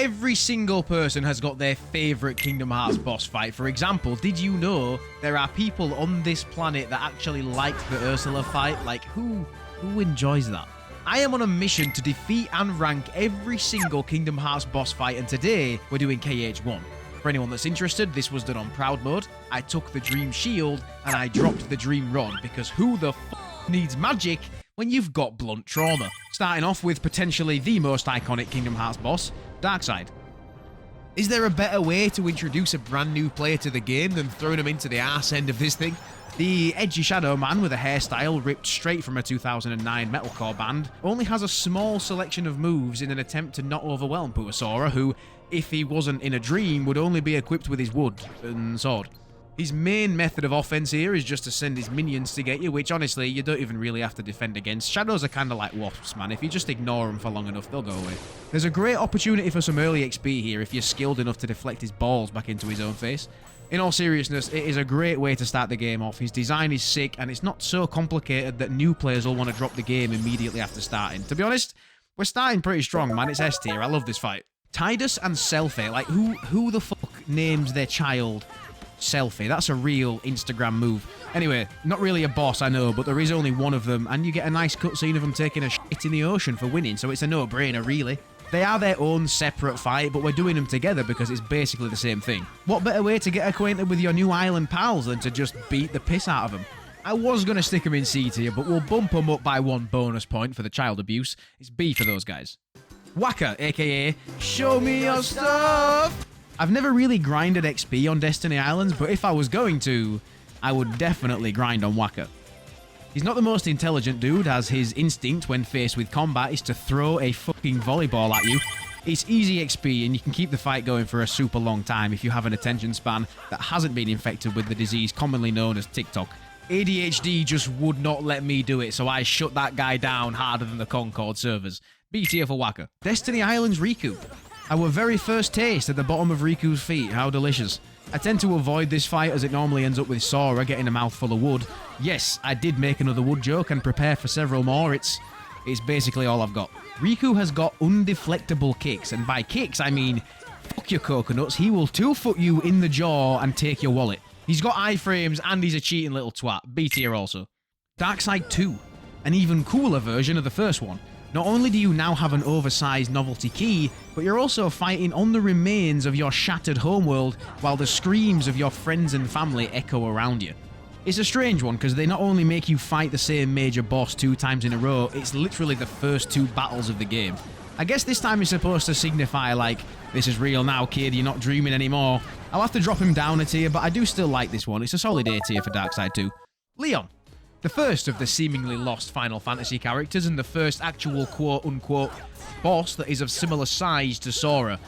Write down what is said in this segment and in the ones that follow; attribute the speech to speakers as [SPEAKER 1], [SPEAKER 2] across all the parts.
[SPEAKER 1] Every single person has got their favorite Kingdom Hearts boss fight. For example, did you know there are people on this planet that actually like the Ursula fight? Like, who enjoys that? I am on a mission to defeat and rank every single Kingdom Hearts boss fight, and today we're doing KH1. For anyone that's interested, this was done on Proud Mode. I took the Dream Shield and I dropped the Dream Rod, because who the f needs magic when you've got blunt trauma? Starting off with potentially the most iconic Kingdom Hearts boss, Darkseid. Is there a better way to introduce a brand new player to the game than throwing them into the arse end of this thing? The edgy shadow man with a hairstyle ripped straight from a 2009 metalcore band only has a small selection of moves in an attempt to not overwhelm Poor Sora, who, if he wasn't in a dream, would only be equipped with his wood and sword. His main method of offense here is just to send his minions to get you, which honestly, you don't even really have to defend against. Shadows are kind of like wasps, man. If you just ignore them for long enough, they'll go away. There's a great opportunity for some early XP here if you're skilled enough to deflect his balls back into his own face. In all seriousness, it is a great way to start the game off. His design is sick, and it's not so complicated that new players will want to drop the game immediately after starting. To be honest, we're starting pretty strong, man. It's S tier. I love this fight. Tidus and Selfie. Like, who the fuck names their child Selfie? That's a real Instagram move. Anyway, not really a boss, I know, but there is only one of them, and you get a nice cutscene of them taking a shit in the ocean for winning, so it's a no-brainer, really. They are their own separate fight, but we're doing them together because it's basically the same thing. What better way to get acquainted with your new island pals than to just beat the piss out of them? I was going to stick them in C tier, but we'll bump them up by 1 bonus point for the child abuse. It's B for those guys. Wakka, aka Show Me Your Stuff! I've never really grinded XP on Destiny Islands, but if I was going to, I would definitely grind on Wakka. He's not the most intelligent dude, as his instinct when faced with combat is to throw a fucking volleyball at you. It's easy XP, and you can keep the fight going for a super long time if you have an attention span that hasn't been infected with the disease commonly known as TikTok. ADHD just would not let me do it, so I shut that guy down harder than the Concord servers. B tier for Wakka. Destiny Islands Riku. Our very first taste at the bottom of Riku's feet. How delicious. I tend to avoid this fight as it normally ends up with Sora getting a mouthful of wood. Yes, I did make another wood joke and prepare for several more. It's basically all I've got. Riku has got undeflectable kicks, and by kicks I mean fuck your coconuts. He will 2-foot you in the jaw and take your wallet. He's got iframes and he's a cheating little twat. B tier also. Darkseid 2. An even cooler version of the first one. Not only do you now have an oversized novelty key, but you're also fighting on the remains of your shattered homeworld while the screams of your friends and family echo around you. It's a strange one because they not only make you fight the same major boss 2 times in a row, it's literally the first 2 battles of the game. I guess this time is supposed to signify like, this is real now kid, you're not dreaming anymore. I'll have to drop him down a tier, but I do still like this one. It's a solid A tier for Darkseid 2. Leon. The first of the seemingly lost Final Fantasy characters and the first actual quote-unquote boss that is of similar size to Sora,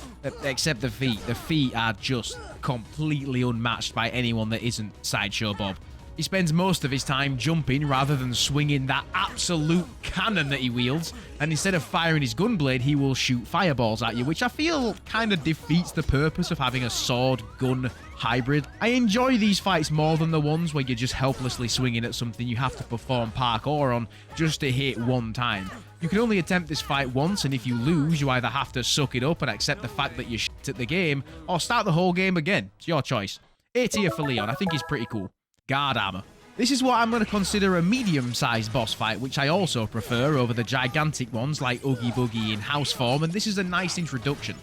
[SPEAKER 1] except the feet. The feet are just completely unmatched by anyone that isn't Sideshow Bob. He spends most of his time jumping rather than swinging that absolute cannon that he wields, and instead of firing his gunblade, he will shoot fireballs at you, which I feel kind of defeats the purpose of having a sword-gun hybrid. I enjoy these fights more than the ones where you're just helplessly swinging at something you have to perform parkour on just to hit 1 time. You can only attempt this fight once, and if you lose, you either have to suck it up and accept the fact that you're shit at the game, or start the whole game again. It's your choice. A tier for Leon. I think he's pretty cool. Guard armor. This is what I'm going to consider a medium-sized boss fight, which I also prefer over the gigantic ones like Oogie Boogie in house form, and this is a nice introduction.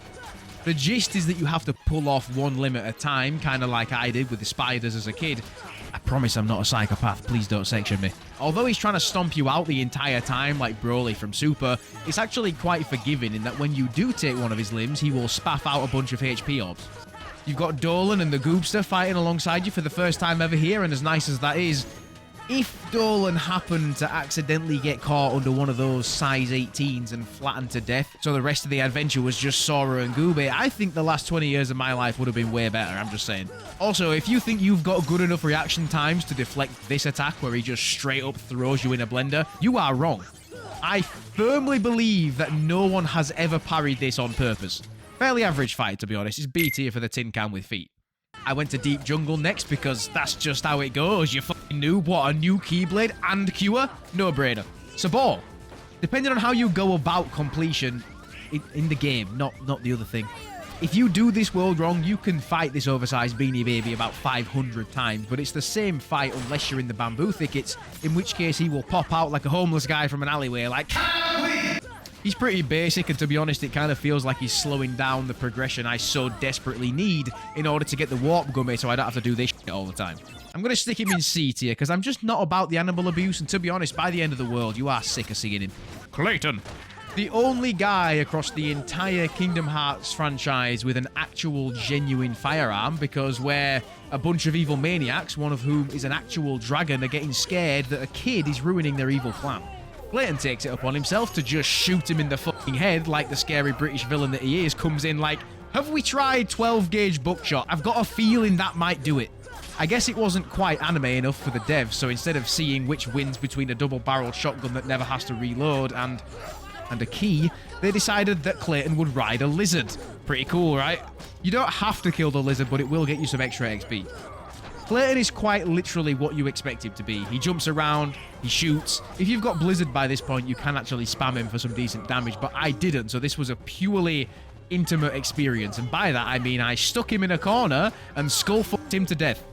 [SPEAKER 1] The gist is that you have to pull off 1 limb at a time, kind of like I did with the spiders as a kid. I promise I'm not a psychopath, please don't section me. Although he's trying to stomp you out the entire time like Broly from Super, it's actually quite forgiving in that when you do take one of his limbs, he will spaff out a bunch of HP orbs. You've got Dolan and the Goobster fighting alongside you for the first time ever here, and as nice as that is, if Dolan happened to accidentally get caught under one of those size 18s and flattened to death, so the rest of the adventure was just Sora and Gooby, I think the last 20 years of my life would have been way better, I'm just saying. Also, if you think you've got good enough reaction times to deflect this attack where he just straight up throws you in a blender, you are wrong. I firmly believe that no one has ever parried this on purpose. Fairly average fight, to be honest. It's B tier for the tin can with feet. I went to Deep Jungle next because that's just how it goes. You fucking noob. What, a new Keyblade and Cure? No brainer. Sabor. Depending on how you go about completion, in the game, not the other thing. If you do this world wrong, you can fight this oversized Beanie Baby about 500 times, but it's the same fight unless you're in the bamboo thickets, in which case he will pop out like a homeless guy from an alleyway, like... He's pretty basic, and to be honest, it kind of feels like he's slowing down the progression I so desperately need in order to get the warp gummy so I don't have to do this shit all the time. I'm going to stick him in C tier, because I'm just not about the animal abuse, and to be honest, by the end of the world, you are sick of seeing him. Clayton. The only guy across the entire Kingdom Hearts franchise with an actual genuine firearm, because we're a bunch of evil maniacs, one of whom is an actual dragon, are getting scared that a kid is ruining their evil plan. Clayton takes it upon himself to just shoot him in the fucking head like the scary British villain that he is, comes in like, have we tried 12-gauge buckshot? I've got a feeling that might do it. I guess it wasn't quite anime enough for the devs, so instead of seeing which wins between a double-barreled shotgun that never has to reload and a key, they decided that Clayton would ride a lizard. Pretty cool, right? You don't have to kill the lizard, but it will get you some extra XP. Clayton is quite literally what you expect him to be. He jumps around, he shoots. If you've got Blizzard by this point, you can actually spam him for some decent damage, but I didn't, so this was a purely intimate experience, and by that I mean I stuck him in a corner and skull-fucked him to death.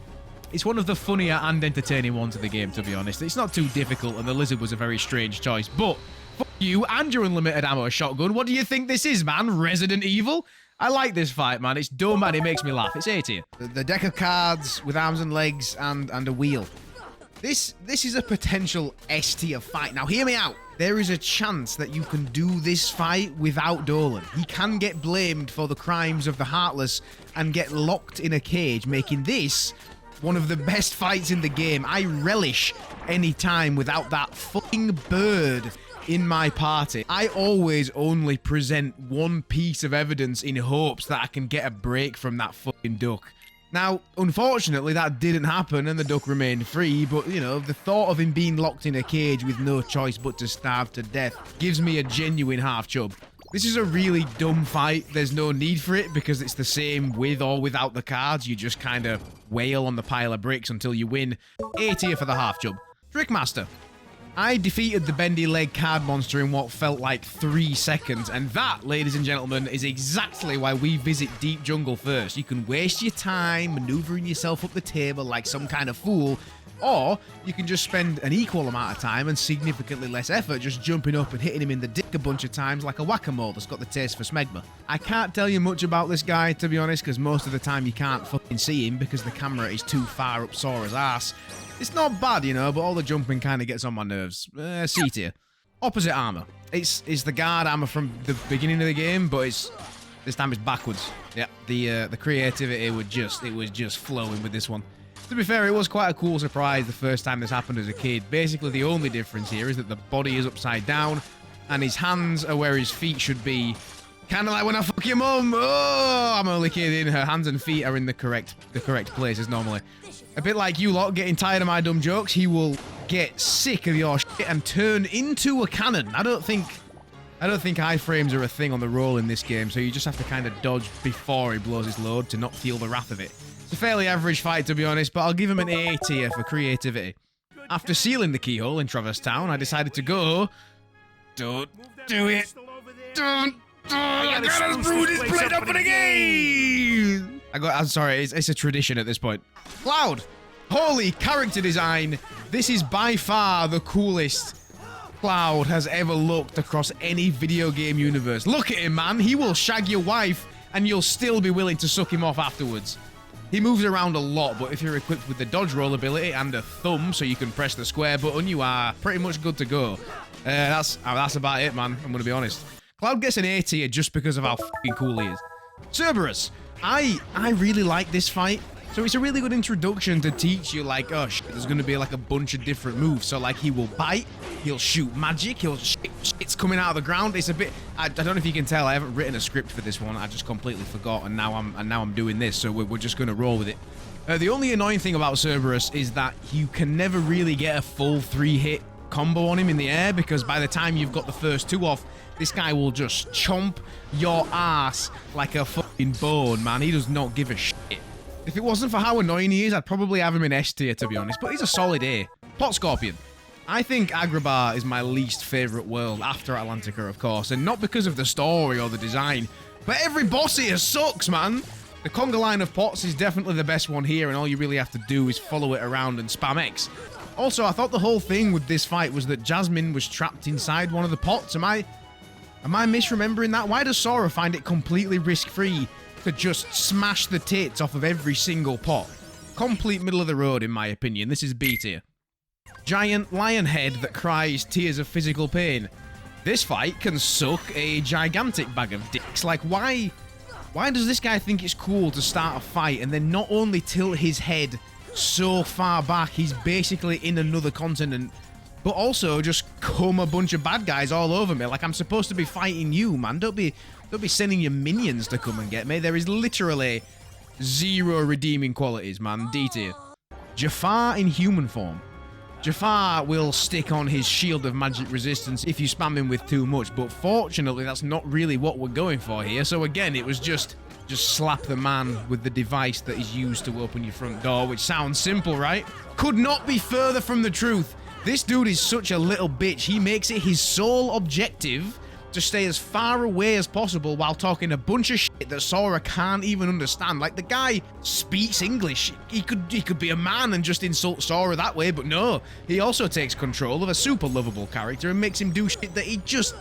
[SPEAKER 1] It's one of the funnier and entertaining ones of the game, to be honest. It's not too difficult, and the lizard was a very strange choice, but fuck you and your unlimited ammo shotgun. What do you think this is, man? Resident Evil? I like this fight, man. It's dumb and it makes me laugh. It's A tier. The deck of cards with arms and legs and a wheel. This is a potential S tier fight. Now, hear me out. There is a chance that you can do this fight without Dolan. He can get blamed for the crimes of the Heartless and get locked in a cage, making this one of the best fights in the game. I relish any time without that fucking bird in my party. I always only present one piece of evidence in hopes that I can get a break from that fucking duck. Now, unfortunately, that didn't happen and the duck remained free, but, you know, the thought of him being locked in a cage with no choice but to starve to death gives me a genuine half-chub. This is a really dumb fight. There's no need for it because it's the same with or without the cards. You just kind of wail on the pile of bricks until you win. A tier for the half-chub. Trickmaster. I defeated the bendy leg card monster in what felt like 3 seconds, and that, ladies and gentlemen, is exactly why we visit Deep Jungle first. You can waste your time maneuvering yourself up the table like some kind of fool, or you can just spend an equal amount of time and significantly less effort just jumping up and hitting him in the dick a bunch of times like a whack-a-mole that's got the taste for smegma. I can't tell you much about this guy, to be honest, because most of the time you can't fucking see him because the camera is too far up Sora's ass. It's not bad, you know, but all the jumping kind of gets on my nerves. C tier. Opposite armor. It's the guard armor from the beginning of the game, but this time it's backwards. Yeah, the creativity was just flowing with this one. To be fair, it was quite a cool surprise the first time this happened as a kid. Basically, the only difference here is that the body is upside down, and his hands are where his feet should be. Kind of like when I fuck your mum. Oh, I'm only kidding. Her hands and feet are in the correct places normally. A bit like you lot getting tired of my dumb jokes, he will get sick of your shit and turn into a cannon. I don't think iframes are a thing on the roll in this game, so you just have to kind of dodge before he blows his load to not feel the wrath of it. It's a fairly average fight, to be honest, but I'll give him an A tier for creativity. After sealing the keyhole in Traverse Town, I decided to go... Don't do it. Don't. I gotta screw this plate up in the game! I'm sorry, it's a tradition at this point. Cloud! Holy character design! This is by far the coolest Cloud has ever looked across any video game universe. Look at him, man! He will shag your wife, and you'll still be willing to suck him off afterwards. He moves around a lot, but if you're equipped with the dodge roll ability and a thumb so you can press the square button, you are pretty much good to go. That's about it, man. I'm gonna be honest. Cloud gets an A tier just because of how fucking cool he is. Cerberus. I really like this fight. So it's a really good introduction to teach you, like, oh shit, there's going to be like a bunch of different moves. So like he will bite, he'll shoot magic, shit's coming out of the ground. It's a bit, I don't know if you can tell, I haven't written a script for this one. I just completely forgot, and now I'm doing this, so we're just going to roll with it. The only annoying thing about Cerberus is that you can never really get a full 3-hit combo on him in the air, because by the time you've got the first 2 off, this guy will just chomp your ass like a fucking bone, man. He does not give a shit. If it wasn't for how annoying he is, I'd probably have him in S tier, to be honest, but he's a solid A. Pot Scorpion. I think Agrabah is my least favourite world after Atlantica, of course, and not because of the story or the design, but every boss here sucks, man. The conga line of pots is definitely the best one here, and all you really have to do is follow it around and spam X. Also, I thought the whole thing with this fight was that Jasmine was trapped inside one of the pots. Am I misremembering that? Why does Sora find it completely risk-free to just smash the tits off of every single pot? Complete middle of the road, in my opinion. This is B tier. Giant lion head that cries tears of physical pain. This fight can suck a gigantic bag of dicks. Like, why does this guy think it's cool to start a fight and then not only tilt his head so far back, he's basically in another continent, but also just come a bunch of bad guys all over me? Like, I'm supposed to be fighting you, man. Don't be sending your minions to come and get me. There is literally zero redeeming qualities, man. D tier. Jafar in human form. Jafar will stick on his shield of magic resistance if you spam him with too much, but fortunately that's not really what we're going for here. So again, it was just slap the man with the device that is used to open your front door, which sounds simple, right? Could not be further from the truth. This dude is such a little bitch. He makes it his sole objective to stay as far away as possible while talking a bunch of shit that Sora can't even understand. Like, the guy speaks English. He could be a man and just insult Sora that way, but no. He also takes control of a super lovable character and makes him do shit that he just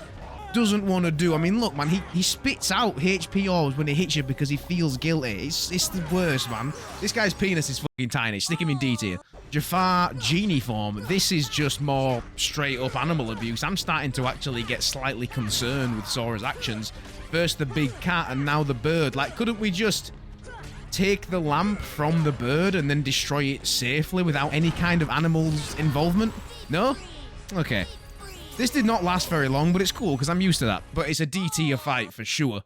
[SPEAKER 1] doesn't want to do. I mean, look, man, he spits out HP orbs when he hits you because he feels guilty. It's the worst, man. This guy's penis is fucking tiny. Stick him in D tier. Jafar genie form. This is just more straight up animal abuse. I'm starting to actually get slightly concerned with Sora's actions. First the big cat and now the bird. Like, couldn't we just take the lamp from the bird and then destroy it safely without any kind of animal's involvement? No? Okay. This did not last very long, but it's cool because I'm used to that. But it's a D tier fight for sure.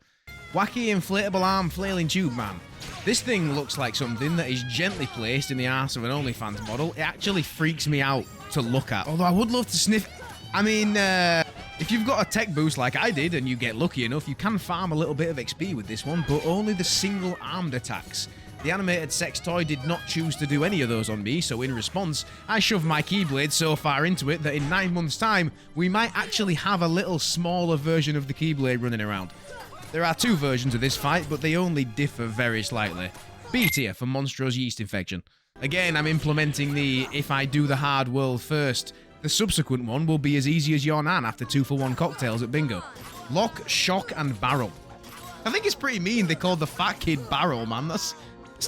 [SPEAKER 1] Wacky inflatable arm flailing tube man. This thing looks like something that is gently placed in the arse of an OnlyFans model. It actually freaks me out to look at. Although I would love to sniff. I mean, if you've got a tech boost like I did and you get lucky enough, you can farm a little bit of XP with this one, but only the single armed attacks. The animated sex toy did not choose to do any of those on me, so in response, I shoved my Keyblade so far into it that in 9 months' time, we might actually have a little smaller version of the Keyblade running around. There are 2 versions of this fight, but they only differ very slightly. B tier for Monstro's yeast infection. Again, I'm implementing the if I do the hard world first, the subsequent one will be as easy as your nan after 2-for-1 cocktails at bingo. Lock, shock, and barrel. I think it's pretty mean they called the fat kid Barrel, man. That's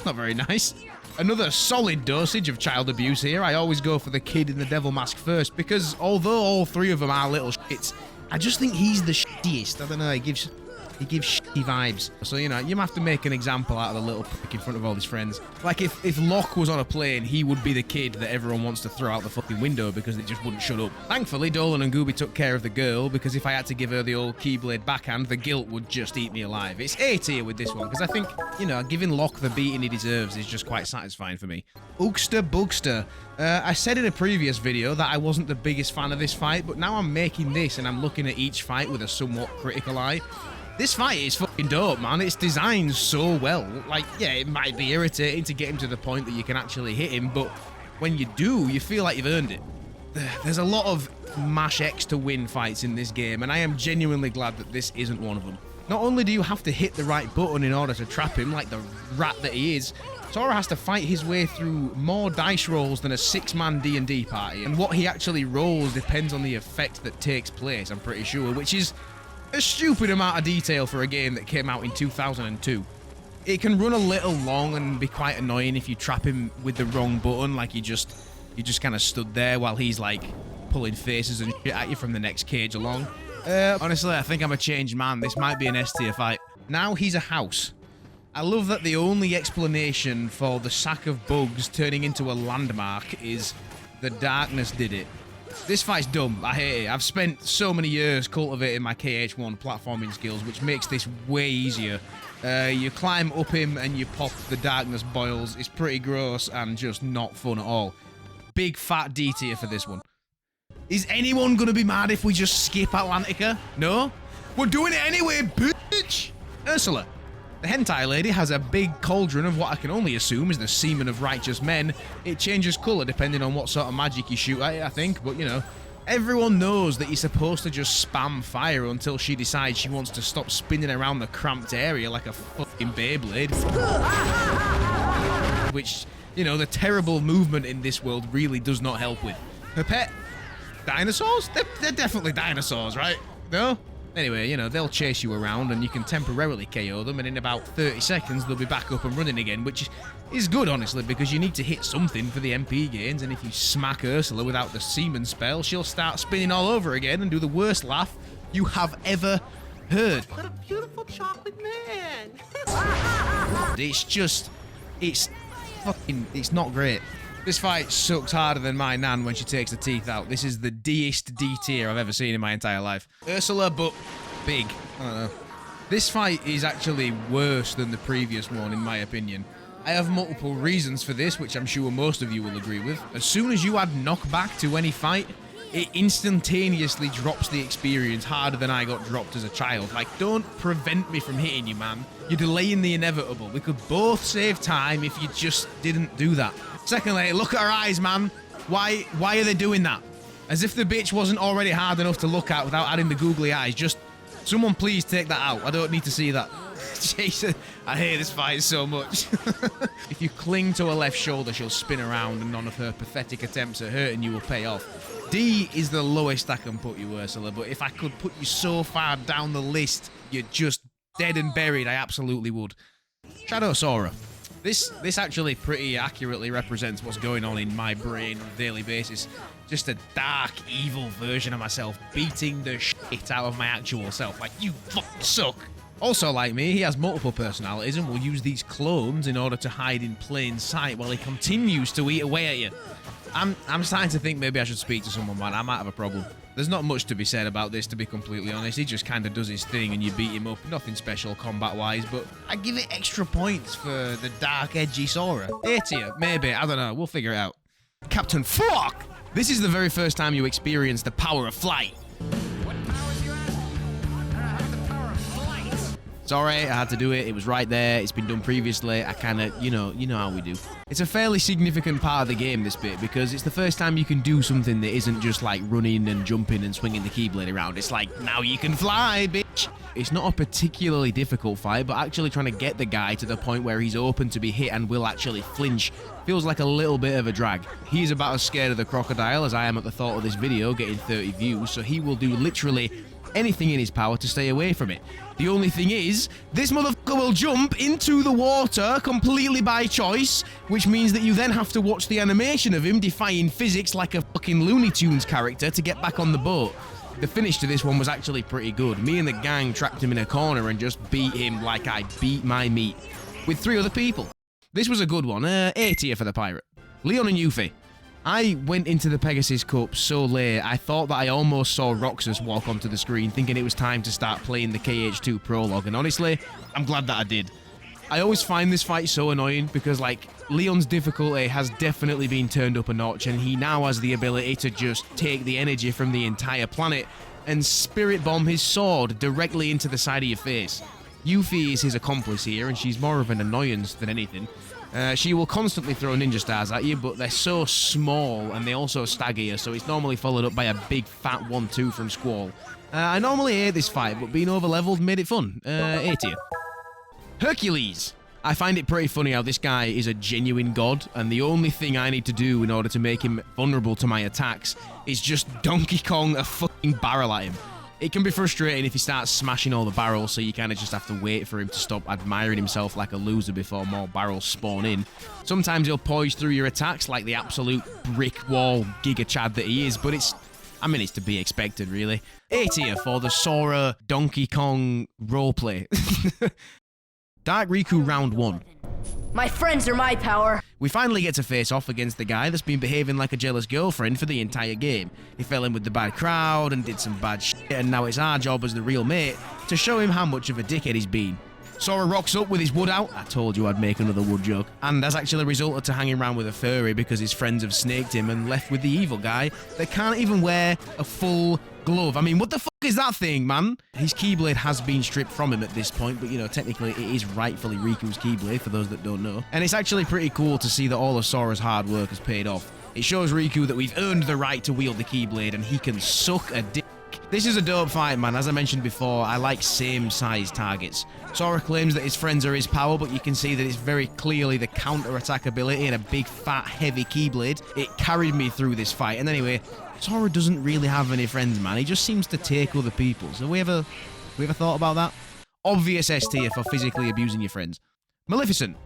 [SPEAKER 1] not very nice. Another solid dosage of child abuse here. I always go for the kid in the devil mask first, because although all 3 of them are little shits, I just think he's the shittiest. I don't know, he gives shitty vibes. So, you know, you have to make an example out of the little prick in front of all his friends. Like, if Locke was on a plane, he would be the kid that everyone wants to throw out the fucking window because they just wouldn't shut up. Thankfully, Dolan and Gooby took care of the girl, because if I had to give her the old Keyblade backhand, the guilt would just eat me alive. It's A tier with this one, because I think, you know, giving Locke the beating he deserves is just quite satisfying for me. Oogster Boogster. I said in a previous video that I wasn't the biggest fan of this fight, but now I'm making this and I'm looking at each fight with a somewhat critical eye. This fight is fucking dope, man. It's designed so well. Like, yeah, it might be irritating to get him to the point that you can actually hit him, but when you do, you feel like you've earned it. There's a lot of mash X to win fights in this game, and I am genuinely glad that this isn't one of them. Not only do you have to hit the right button in order to trap him, like the rat that he is, Sora has to fight his way through more dice rolls than a 6-man D&D party, and what he actually rolls depends on the effect that takes place, I'm pretty sure, which is a stupid amount of detail for a game that came out in 2002. It can run a little long and be quite annoying if you trap him with the wrong button, like you just kind of stood there while he's like pulling faces and shit at you from the next cage along. Honestly, I think I'm a changed man. This might be an S tier fight. Now he's a house. I love that the only explanation for the sack of bugs turning into a landmark is the darkness did it. This fight's dumb. I hate it. I've spent so many years cultivating my KH1 platforming skills, which makes this way easier. You climb up him and you pop the darkness boils. It's pretty gross and just not fun at all. Big fat D tier for this one. Is anyone gonna be mad if we just skip Atlantica? No? We're doing it anyway, bitch! Ursula. The hentai lady has a big cauldron of what I can only assume is the semen of righteous men. It changes colour depending on what sort of magic you shoot at it, I think, but you know. Everyone knows that you're supposed to just spam fire until she decides she wants to stop spinning around the cramped area like a fucking Beyblade. Which, you know, the terrible movement in this world really does not help with. Her pet? Dinosaurs? They're definitely dinosaurs, right? No? Anyway, you know, they'll chase you around and you can temporarily KO them, and in about 30 seconds they'll be back up and running again, which is good, honestly, because you need to hit something for the MP gains, and if you smack Ursula without the semen spell, she'll start spinning all over again and do the worst laugh you have ever heard.
[SPEAKER 2] What a beautiful chocolate man!
[SPEAKER 1] It's not great. This fight sucks harder than my nan when she takes the teeth out. This is the D-est D tier I've ever seen in my entire life. Ursula, but big. I don't know. This fight is actually worse than the previous one, in my opinion. I have multiple reasons for this, which I'm sure most of you will agree with. As soon as you add knockback to any fight, it instantaneously drops the experience harder than I got dropped as a child. Like, don't prevent me from hitting you, man. You're delaying the inevitable. We could both save time if you just didn't do that. Secondly, look at her eyes, man. Why are they doing that? As if the bitch wasn't already hard enough to look at without adding the googly eyes. Just, someone please take that out. I don't need to see that. Jason, I hate this fight so much. If you cling to her left shoulder, she'll spin around and none of her pathetic attempts at hurting you will pay off. D is the lowest I can put you, Ursula, but if I could put you so far down the list, you're just dead and buried, I absolutely would. Shadow Sora. This actually pretty accurately represents what's going on in my brain on a daily basis. Just a dark, evil version of myself beating the shit out of my actual self. Like, you fucking suck. Also, like me, he has multiple personalities and will use these clones in order to hide in plain sight while he continues to eat away at you. I'm starting to think maybe I should speak to someone, man. I might have a problem. There's not much to be said about this, to be completely honest. He just kind of does his thing and you beat him up. Nothing special combat-wise, but I give it extra points for the dark, edgy Sora. A tier, maybe. I don't know. We'll figure it out. Captain Fuck! This is the very first time you experience the power of flight.
[SPEAKER 3] What powers you have? I have the power of flight.
[SPEAKER 1] Sorry, I had to do it. It was right there. It's been done previously. I kind of, you know how we do. It's a fairly significant part of the game, this bit, because it's the first time you can do something that isn't just like running and jumping and swinging the Keyblade around. It's like, now you can fly, bitch. It's not a particularly difficult fight, but actually trying to get the guy to the point where he's open to be hit and will actually flinch feels like a little bit of a drag. He's about as scared of the crocodile as I am at the thought of this video getting 30 views, so he will do literally anything in his power to stay away from it. The only thing is, this motherfucker will jump into the water completely by choice, which means that you then have to watch the animation of him defying physics like a fucking Looney Tunes character to get back on the boat. The finish to this one was actually pretty good. Me and the gang trapped him in a corner and just beat him like I beat my meat. With 3 other people. This was a good one. A tier for the pirate. Leon and Yuffie. I went into the Pegasus Cup so late, I thought that I almost saw Roxas walk onto the screen thinking it was time to start playing the KH2 prologue, and honestly, I'm glad that I did. I always find this fight so annoying because, like, Leon's difficulty has definitely been turned up a notch, and he now has the ability to just take the energy from the entire planet and spirit bomb his sword directly into the side of your face. Yuffie is his accomplice here, and she's more of an annoyance than anything. She will constantly throw ninja stars at you, but they're so small and they also stagger you, so it's normally followed up by a big fat 1-2 from Squall. I normally hate this fight, but being over-leveled made it fun. A tier. Hercules! I find it pretty funny how this guy is a genuine god, and the only thing I need to do in order to make him vulnerable to my attacks is just Donkey Kong a fucking barrel at him. It can be frustrating if he starts smashing all the barrels, so you kind of just have to wait for him to stop admiring himself like a loser before more barrels spawn in. Sometimes he'll poise through your attacks like the absolute brick wall Giga Chad that he is, but it's to be expected, really. A tier for the Sora Donkey Kong roleplay. Dark Riku Round 1.
[SPEAKER 4] My friends are my power.
[SPEAKER 1] We finally get to face off against the guy that's been behaving like a jealous girlfriend for the entire game. He fell in with the bad crowd and did some bad shit, and now it's our job as the real mate to show him how much of a dickhead he's been. Sora rocks up with his wood out. I told you I'd make another wood joke. And has actually resulted to hanging around with a furry because his friends have snaked him and left with the evil guy that can't even wear a full glove. I mean, what the fuck is that thing, man? His Keyblade has been stripped from him at this point, but, you know, technically it is rightfully Riku's Keyblade, for those that don't know. And it's actually pretty cool to see that all of Sora's hard work has paid off. It shows Riku that we've earned the right to wield the Keyblade, and he can suck a dick. This is a dope fight, man. As I mentioned before, I like same-sized targets. Sora claims that his friends are his power, but you can see that it's very clearly the counter-attack ability in a big, fat, heavy Keyblade. It carried me through this fight. And anyway, Sora doesn't really have any friends, man. He just seems to take other people. So we ever thought about that? Obvious S tier for physically abusing your friends. Maleficent.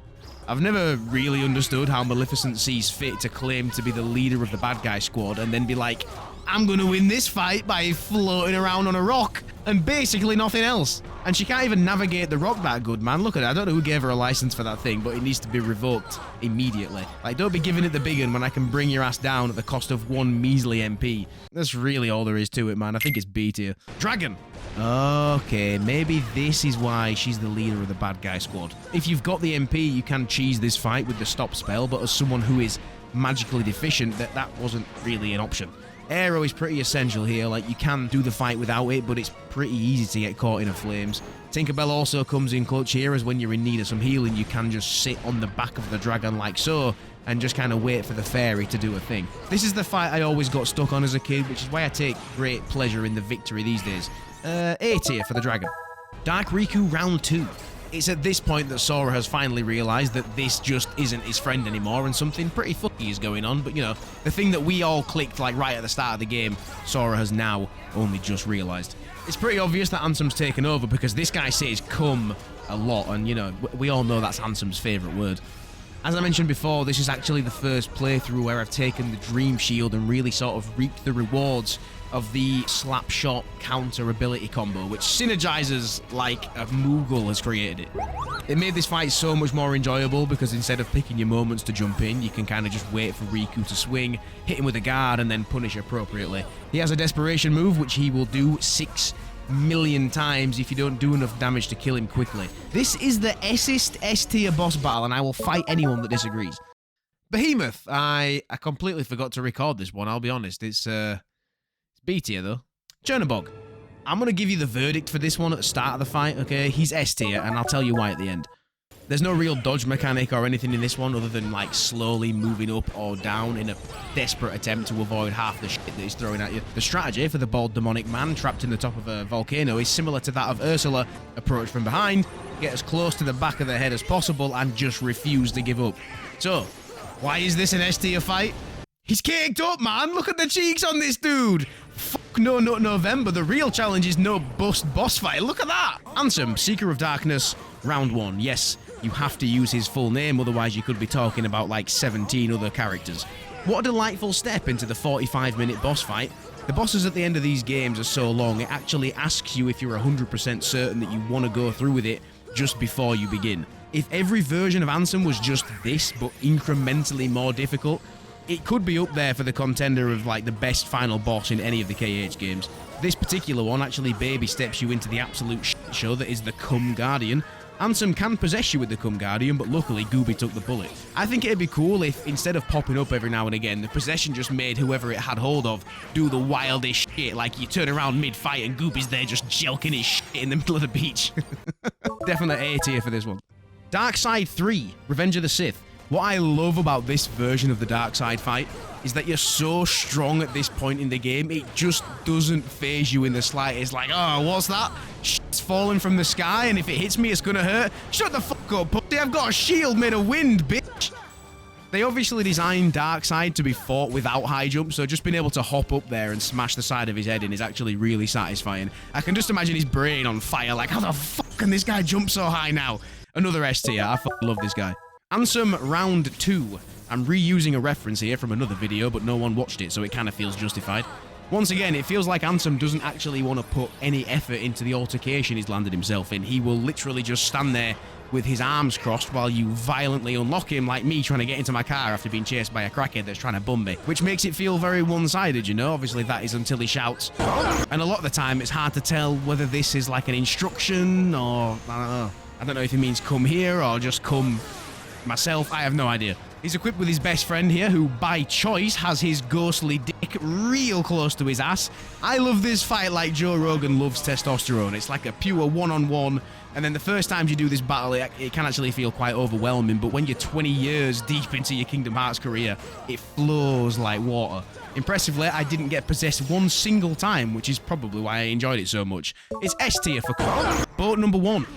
[SPEAKER 1] I've never really understood how Maleficent sees fit to claim to be the leader of the bad guy squad and then be like, I'm gonna win this fight by floating around on a rock and basically nothing else. And she can't even navigate the rock that good, man. Look at it. I don't know who gave her a license for that thing, but it needs to be revoked immediately. Like, don't be giving it the big one when I can bring your ass down at the cost of one measly MP. That's really all there is to it, man. I think it's B tier. Dragon. Okay, maybe this is why she's the leader of the bad guy squad. If you've got the MP, you can cheese this fight with the stop spell, but as someone who is magically deficient, that wasn't really an option. Aero is pretty essential here. Like, you can do the fight without it, but it's pretty easy to get caught in the flames. Tinkerbell also comes in clutch here, as when you're in need of some healing, you can just sit on the back of the dragon like so, and just kind of wait for the fairy to do a thing. This is the fight I always got stuck on as a kid, which is why I take great pleasure in the victory these days. A tier for the dragon. Dark Riku round 2. It's at this point that Sora has finally realised that this just isn't his friend anymore and something pretty fucky is going on, but you know, the thing that we all clicked like right at the start of the game, Sora has now only just realised. It's pretty obvious that Ansem's taken over because this guy says come a lot, and you know, we all know that's Ansem's favourite word. As I mentioned before, this is actually the first playthrough where I've taken the Dream Shield and really sort of reaped the rewards of the slap shot counter ability combo, which synergizes like a Moogle has created it. It made this fight so much more enjoyable because instead of picking your moments to jump in, you can kind of just wait for Riku to swing, hit him with a guard, and then punish appropriately. He has a desperation move, which he will do 6 million times if you don't do enough damage to kill him quickly. This is the S-ist S-tier boss battle, and I will fight anyone that disagrees. Behemoth. I completely forgot to record this one, I'll be honest. It's B tier though. Chernobog. I'm going to give you the verdict for this one at the start of the fight, okay? He's S tier, and I'll tell you why at the end. There's no real dodge mechanic or anything in this one other than like slowly moving up or down in a desperate attempt to avoid half the shit that he's throwing at you. The strategy for the bald demonic man trapped in the top of a volcano is similar to that of Ursula. Approach from behind, get as close to the back of the head as possible, and just refuse to give up. So, why is this an S tier fight? He's caked up, man! Look at the cheeks on this dude! Fuck no, not November. The real challenge is no bust boss fight. Look at that! Ansem, Seeker of Darkness, round 1. Yes, you have to use his full name, otherwise you could be talking about like 17 other characters. What a delightful step into the 45-minute boss fight. The bosses at the end of these games are so long, it actually asks you if you're 100% certain that you want to go through with it just before you begin. If every version of Ansem was just this, but incrementally more difficult, it could be up there for the contender of like the best final boss in any of the KH games. This particular one actually baby steps you into the absolute shit show that is the Cum Guardian. Ansem can possess you with the Cum Guardian, but luckily Gooby took the bullet. I think it'd be cool if, instead of popping up every now and again, the possession just made whoever it had hold of do the wildest shit, like you turn around mid-fight and Gooby's there just jelking his shit in the middle of the beach. Definite A tier for this one. Dark Side 3, Revenge of the Sith. What I love about this version of the Dark Side fight is that you're so strong at this point in the game, it just doesn't phase you in the slightest. Like, oh, what's that? Shit's falling from the sky, and if it hits me, it's gonna hurt. Shut the fuck up, pussy. I've got a shield made of wind, bitch. They obviously designed Darkseid to be fought without high jump, so just being able to hop up there and smash the side of his head in is actually really satisfying. I can just imagine his brain on fire, like, how the fuck can this guy jump so high now? Another S tier. I fucking love this guy. Ansem round 2. I'm reusing a reference here from another video, but no one watched it, so it kind of feels justified. Once again, it feels like Ansem doesn't actually want to put any effort into the altercation he's landed himself in. He will literally just stand there with his arms crossed while you violently unlock him, like me trying to get into my car after being chased by a crackhead that's trying to bum me. Which makes it feel very one-sided, you know? Obviously that is until he shouts. And a lot of the time it's hard to tell whether this is like an instruction or, I don't know. I don't know if he means come here or just come myself. I have no idea. He's equipped with his best friend here, who by choice has his ghostly dick real close to his ass. I love this fight like Joe Rogan loves testosterone. It's like a pure one-on-one, and then the first times you do this battle, it can actually feel quite overwhelming, but when you're 20 years deep into your Kingdom Hearts career, it flows like water. Impressively, I didn't get possessed one single time, which is probably why I enjoyed it so much. It's S tier for boat number 1.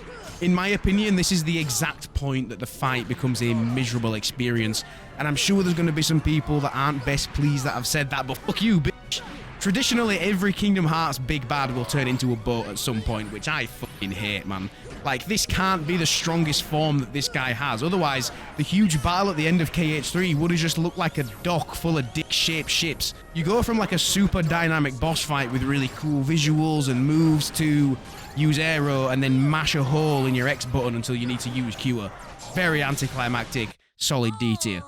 [SPEAKER 1] In my opinion, this is the exact point that the fight becomes a miserable experience, and I'm sure there's going to be some people that aren't best pleased that I've said that, but fuck you, bitch. Traditionally, every Kingdom Hearts big bad will turn into a boat at some point, which I fucking hate, man. Like, this can't be the strongest form that this guy has. Otherwise, the huge battle at the end of KH3 would have just looked like a dock full of dick-shaped ships. You go from like a super dynamic boss fight with really cool visuals and moves to use aero and then mash a hole in your X button until you need to use Cure. Very anticlimactic, solid D tier.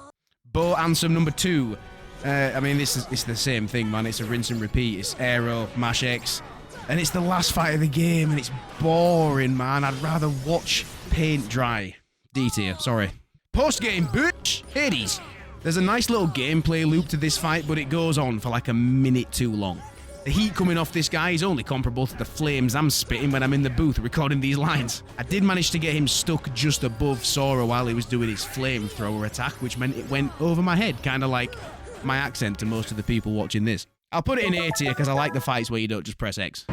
[SPEAKER 1] Boat Ansem number 2. I mean, it's the same thing, man. It's a rinse and repeat. It's aero, mash X, and it's the last fight of the game, and it's boring, man. I'd rather watch paint dry. D tier, sorry. Post-game, bitch! Hades. There's a nice little gameplay loop to this fight, but it goes on for like a minute too long. The heat coming off this guy is only comparable to the flames I'm spitting when I'm in the booth recording these lines. I did manage to get him stuck just above Sora while he was doing his flamethrower attack, which meant it went over my head, kind of like my accent to most of the people watching this. I'll put it in A tier because I like the fights where you don't just press X.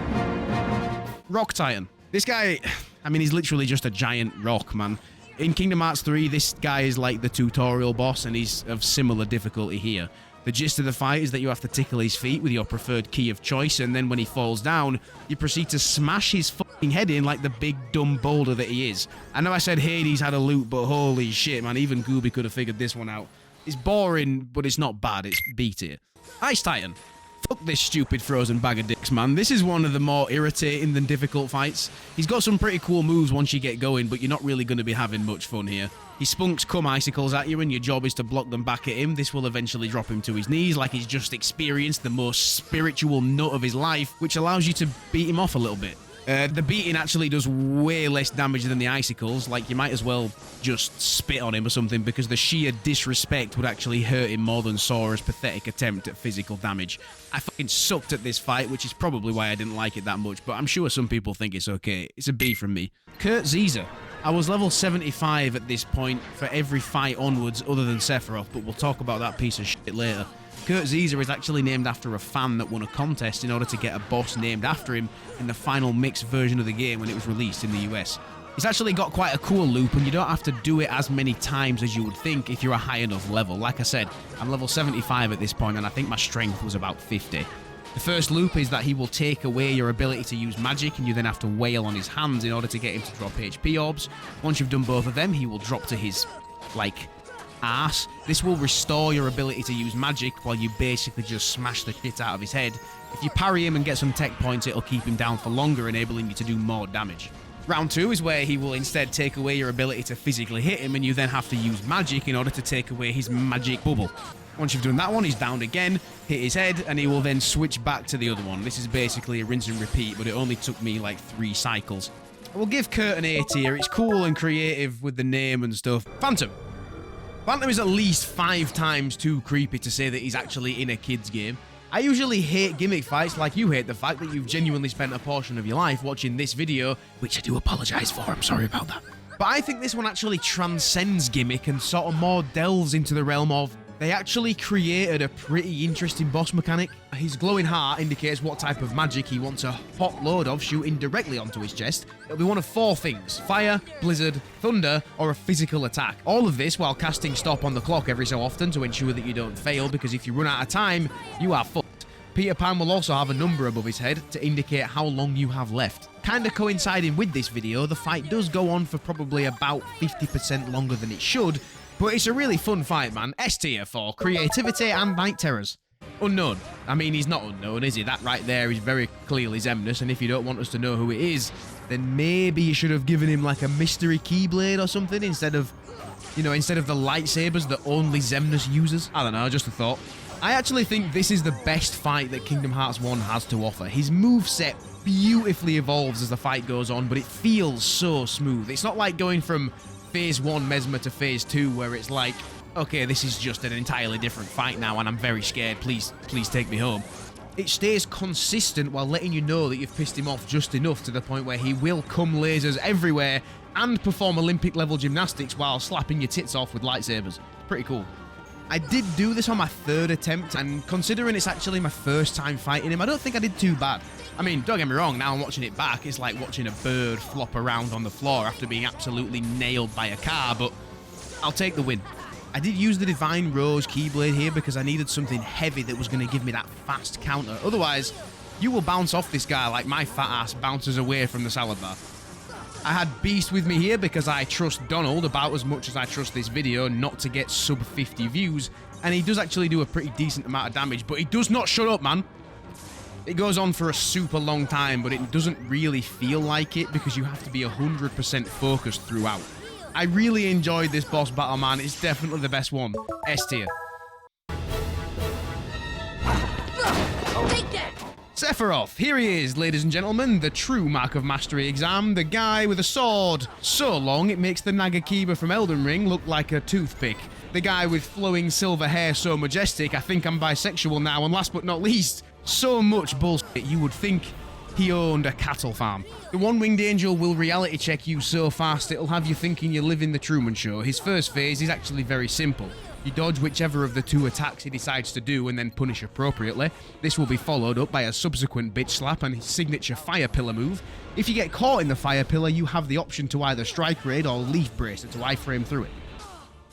[SPEAKER 1] Rock Titan. This guy, I mean, he's literally just a giant rock, man. In Kingdom Hearts 3, this guy is like the tutorial boss, and he's of similar difficulty here. The gist of the fight is that you have to tickle his feet with your preferred key of choice, and then when he falls down, you proceed to smash his fucking head in like the big dumb boulder that he is. I know I said Hades had a loot, but holy shit, man, even Gooby could have figured this one out. It's boring, but it's not bad. It's B tier. Ice Titan. Fuck this stupid frozen bag of dicks, man. This is one of the more irritating than difficult fights. He's got some pretty cool moves once you get going, but you're not really going to be having much fun here. He spunks cum icicles at you, and your job is to block them back at him. This will eventually drop him to his knees, like he's just experienced the most spiritual nut of his life, which allows you to beat him off a little bit. The beating actually does way less damage than the icicles. Like, you might as well just spit on him or something, because the sheer disrespect would actually hurt him more than Sora's pathetic attempt at physical damage. I fucking sucked at this fight, which is probably why I didn't like it that much, but I'm sure some people think it's okay. It's a B from me. Kurt Ziza. I was level 75 at this point for every fight onwards other than Sephiroth, but we'll talk about that piece of shit later. Kurt Ziza is actually named after a fan that won a contest in order to get a boss named after him in the final mixed version of the game when it was released in the US. It's actually got quite a cool loop, and you don't have to do it as many times as you would think if you're a high enough level. Like I said, I'm level 75 at this point, and I think my strength was about 50. The first loop is that he will take away your ability to use magic, and you then have to wail on his hands in order to get him to drop HP orbs. Once you've done both of them, he will drop to his, like, ass. This will restore your ability to use magic while you basically just smash the shit out of his head. If you parry him and get some tech points, it'll keep him down for longer, enabling you to do more damage. Round 2 is where he will instead take away your ability to physically hit him, and you then have to use magic in order to take away his magic bubble. Once you've done that one, he's downed again, hit his head, and he will then switch back to the other one. This is basically a rinse and repeat, but it only took me like 3 cycles. I will give Kurt an A tier. It's cool and creative with the name and stuff. Phantom. Phantom is at least 5 times too creepy to say that he's actually in a kid's game. I usually hate gimmick fights like you hate the fact that you've genuinely spent a portion of your life watching this video, which I do apologise for, I'm sorry about that. But I think this one actually transcends gimmick and sort of more delves into the realm of they actually created a pretty interesting boss mechanic. His glowing heart indicates what type of magic he wants a hot load of shooting directly onto his chest. It'll be one of 4 things: fire, blizzard, thunder, or a physical attack. All of this while casting stop on the clock every so often to ensure that you don't fail, because if you run out of time, you are fucked. Peter Pan will also have a number above his head to indicate how long you have left. Kinda coinciding with this video, the fight does go on for probably about 50% longer than it should, but it's a really fun fight, man. S tier for creativity and night terrors. Unknown. I mean, he's not unknown, is he? That right there is very clearly Xemnas, and if you don't want us to know who it is, then maybe you should have given him like a mystery keyblade or something instead of, instead of the lightsabers that only Xemnas uses. I don't know, just a thought. I actually think this is the best fight that Kingdom Hearts 1 has to offer. His moveset beautifully evolves as the fight goes on, but it feels so smooth. It's not like going from phase 1 Mesmer to phase 2 where it's like, okay, this is just an entirely different fight now and I'm very scared, please take me home. It stays consistent while letting you know that you've pissed him off just enough to the point where he will cum lasers everywhere and perform Olympic level gymnastics while slapping your tits off with lightsabers. Pretty cool. I did do this on my 3rd attempt, and considering it's actually my first time fighting him, I don't think I did too bad. I mean, don't get me wrong, now I'm watching it back, it's like watching a bird flop around on the floor after being absolutely nailed by a car, but I'll take the win. I did use the Divine Rose Keyblade here because I needed something heavy that was going to give me that fast counter. Otherwise, you will bounce off this guy like my fat ass bounces away from the salad bar. I had Beast with me here because I trust Donald about as much as I trust this video not to get sub 50 views, and he does actually do a pretty decent amount of damage, but he does not shut up, man. It goes on for a super long time, but it doesn't really feel like it because you have to be 100% focused throughout. I really enjoyed this boss battle, man. It's definitely the best one. S tier.
[SPEAKER 4] Take that!
[SPEAKER 1] Sephiroth, here he is, ladies and gentlemen, the true Mark of Mastery exam, the guy with a sword so long it makes the Nagakiba from Elden Ring look like a toothpick, the guy with flowing silver hair so majestic I think I'm bisexual now, and last but not least, so much bullshit you would think he owned a cattle farm. The one-winged angel will reality check you so fast it'll have you thinking you live in the Truman Show. His first phase is actually very simple. You dodge whichever of the 2 attacks he decides to do and then punish appropriately. This will be followed up by a subsequent bitch slap and his signature fire pillar move. If you get caught in the fire pillar, you have the option to either strike raid or leaf bracer to iframe through it.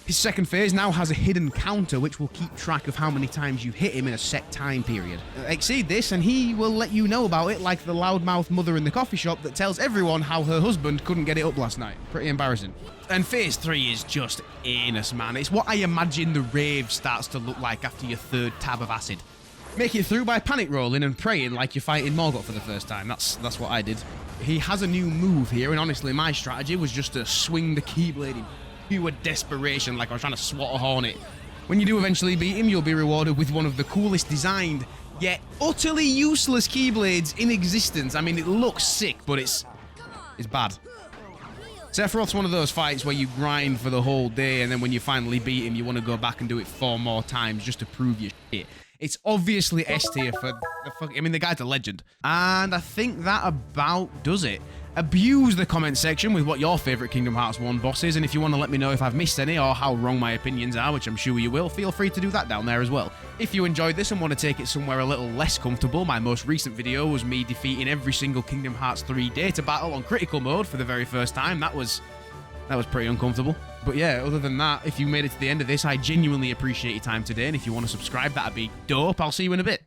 [SPEAKER 1] His second phase now has a hidden counter which will keep track of how many times you hit him in a set time period. Exceed this and he will let you know about it like the loudmouth mother in the coffee shop that tells everyone how her husband couldn't get it up last night. Pretty embarrassing. And phase 3 is just anus, man. It's what I imagine the rave starts to look like after your 3rd tab of acid. Make it through by panic rolling and praying like you're fighting Morgoth for the first time. That's what I did. He has a new move here, and honestly my strategy was just to swing the Keyblade in pure desperation like I was trying to swat a hornet. When you do eventually beat him, you'll be rewarded with one of the coolest designed, yet utterly useless Keyblades in existence. I mean, it looks sick, but it's bad. Sephiroth's one of those fights where you grind for the whole day, and then when you finally beat him, you want to go back and do it 4 more times just to prove your shit. It's obviously S tier for the guy's a legend. And I think that about does it. Abuse the comment section with what your favourite Kingdom Hearts 1 boss is, and if you want to let me know if I've missed any or how wrong my opinions are, which I'm sure you will, feel free to do that down there as well. If you enjoyed this and want to take it somewhere a little less comfortable, my most recent video was me defeating every single Kingdom Hearts 3 data battle on critical mode for the very first time. That was pretty uncomfortable. But yeah, other than that, if you made it to the end of this, I genuinely appreciate your time today, and if you want to subscribe, that'd be dope. I'll see you in a bit.